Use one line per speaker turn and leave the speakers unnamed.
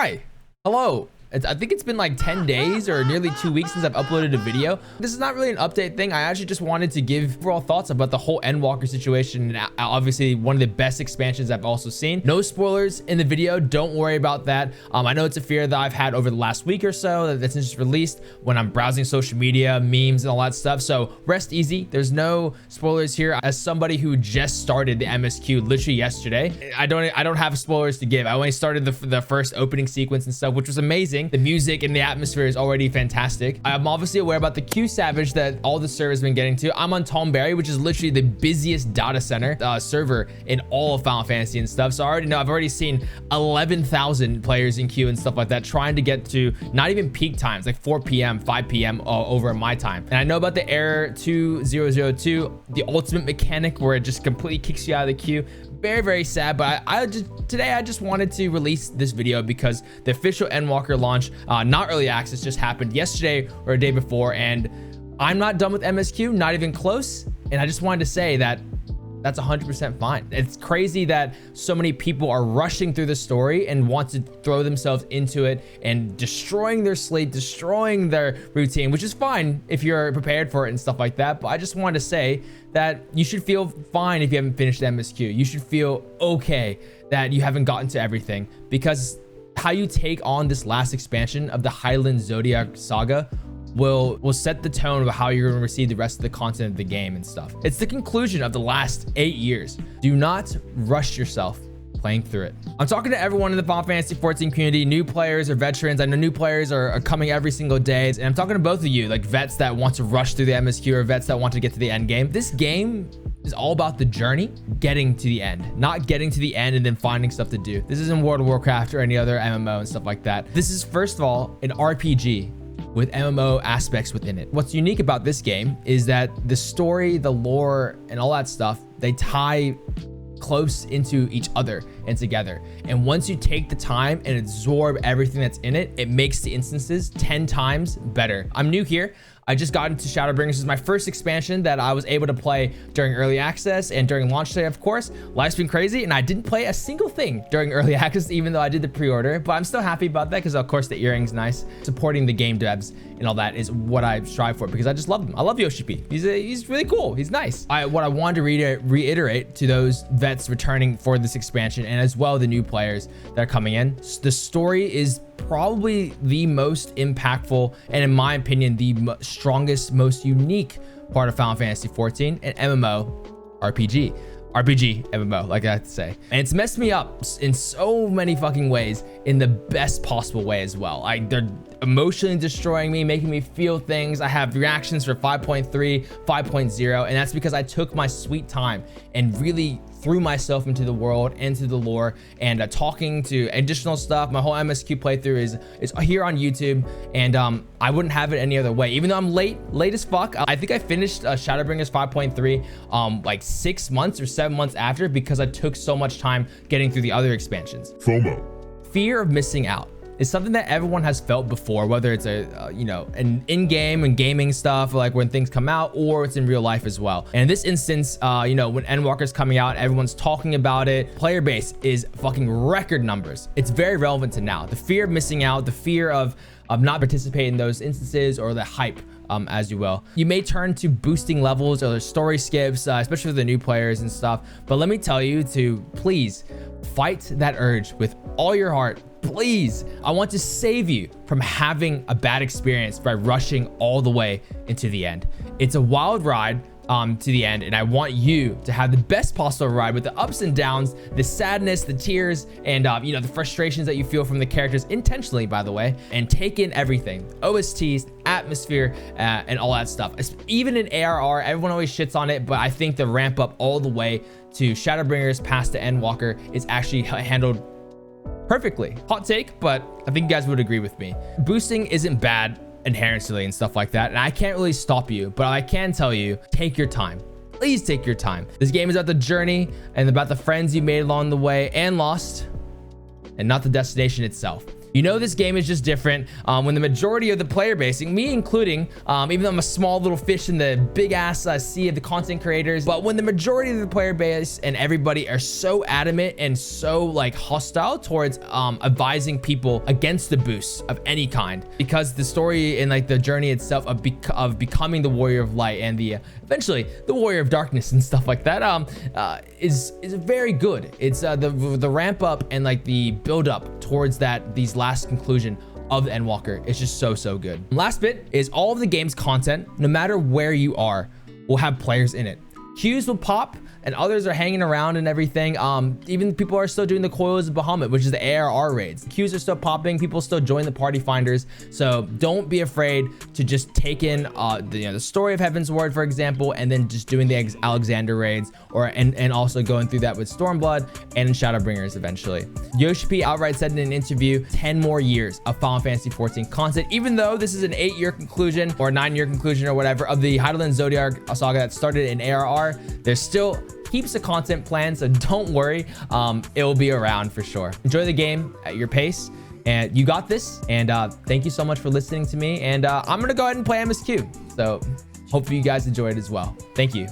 Hi. Hello. I think it's been like 10 days or nearly 2 weeks since I've uploaded a video. This is not really an update thing. I actually just wanted to give overall thoughts about the whole Endwalker situation, and obviously one of the best expansions I've also seen. No spoilers in the video. Don't worry about that. I know it's a fear that I've had over the last week or so that's just released when I'm browsing social media, memes, and all that stuff. So rest easy. There's no spoilers here. As somebody who just started the MSQ literally yesterday, I don't have spoilers to give. I only started the first opening sequence and stuff, which was amazing. The music and the atmosphere is already fantastic. I'm obviously aware about the Q Savage that all the servers been getting to. I'm on Tomberry, which is literally the busiest data center server in all of Final Fantasy and stuff. So I already know, I've already seen 11,000 players in queue and stuff like that, trying to get to not even peak times, like 4 p.m., 5 p.m. Over my time. And I know about the Error 2002, the ultimate mechanic where it just completely kicks you out of the queue. Very, very sad, but today I just wanted to release this video because the official Endwalker launch, not early access, just happened yesterday or a day before, and I'm not done with MSQ, not even close. And I just wanted to say that that's 100% fine. It's crazy that so many people are rushing through the story and want to throw themselves into it and destroying their sleep, destroying their routine, which is fine if you're prepared for it and stuff like that. But I just wanted to say that you should feel fine if you haven't finished MSQ. You should feel okay that you haven't gotten to everything, because how you take on this last expansion of the Highland Zodiac Saga will set the tone of how you're going to receive the rest of the content of the game and stuff. It's the conclusion of the last 8 years. Do not rush yourself playing through it. I'm talking to everyone in the Final Fantasy XIV community, new players or veterans. I know new players are coming every single day, and I'm talking to both of you, like vets that want to rush through the MSQ or vets that want to get to the end game. This game is all about the journey, getting to the end, not getting to the end and then finding stuff to do. This isn't World of Warcraft or any other MMO and stuff like that. This is, first of all, an RPG with MMO aspects within it. What's unique about this game is that the story, the lore, and all that stuff, they tie close into each other and together. And once you take the time and absorb everything that's in it, it makes the instances 10 times better. I'm new here. I just got into Shadowbringers. This is my first expansion that I was able to play during early access and during launch day, of course. Life's been crazy, and I didn't play a single thing during early access, even though I did the pre-order, but I'm still happy about that because, of course, the earring's nice. Supporting the game devs and all that is what I strive for because I just love him. I love Yoshi P. He's really cool. He's nice. What I wanted to reiterate to those vets returning for this expansion, and as well the new players that are coming in, the story is probably the most impactful and, in my opinion, the strongest, most unique part of Final Fantasy XIV, and MMO RPG MMO, like I have to say. And it's messed me up in so many fucking ways, in the best possible way as well. They're emotionally destroying me, making me feel things. I have reactions for 5.3, 5.0, and that's because I took my sweet time and really threw myself into the world, into the lore, and talking to additional stuff. My whole MSQ playthrough is here on YouTube, and I wouldn't have it any other way. Even though I'm late as fuck. I think I finished Shadowbringers 5.3 like 6 months or 7 months after, because I took so much time getting through the other expansions. FOMO. Fear of missing out is something that everyone has felt before, whether it's an in-game and gaming stuff, like when things come out, or it's in real life as well. And in this instance, when Endwalker's coming out, everyone's talking about it. Player base is fucking record numbers. It's very relevant to now. The fear of missing out, the fear of not participating in those instances, or the hype, as you will. You may turn to boosting levels or story skips, especially for the new players and stuff. But let me tell you to please fight that urge with all your heart. Please, I want to save you from having a bad experience by rushing all the way into the end. It's a wild ride to the end, and I want you to have the best possible ride with the ups and downs, the sadness, the tears, and the frustrations that you feel from the characters, intentionally, by the way, and take in everything. OSTs, atmosphere, and all that stuff. Even in ARR, everyone always shits on it, but I think the ramp up all the way to Shadowbringers past to Endwalker is actually handled perfectly. Hot take, but I think you guys would agree with me. Boosting isn't bad inherently and stuff like that, and I can't really stop you, but I can tell you, take your time. Please take your time. This game is about the journey and about the friends you made along the way and lost, and not the destination itself. You know this game is just different when the majority of the player base, me including, even though I'm a small little fish in the big ass sea of the content creators, but when the majority of the player base and everybody are so adamant and so like hostile towards advising people against the boosts of any kind, because the story and like the journey itself of becoming the warrior of light and the eventually the warrior of darkness and stuff like that is very good. It's the ramp up and like the build up towards these last conclusion of the Endwalker is just so good. Last bit is all of the game's content, no matter where you are, will have players in it. Queues will pop and others are hanging around and everything. Even people are still doing the Coils of Bahamut, which is the ARR raids. Queues are still popping. People still join the party finders. So don't be afraid to just take in the story of Heaven's Word, for example, and then just doing the Alexander raids, and also going through that with Stormblood and Shadowbringers eventually. Yoshi P outright said in an interview, 10 more years of Final Fantasy XIV content, even though this is an 8-year conclusion or 9-year conclusion or whatever of the Heidelin Zodiac saga that started in ARR. There's still heaps of content planned, so don't worry. It will be around for sure. Enjoy the game at your pace, and you got this. And thank you so much for listening to me. And I'm gonna go ahead and play MSQ. So hopefully you guys enjoyed as well. Thank you.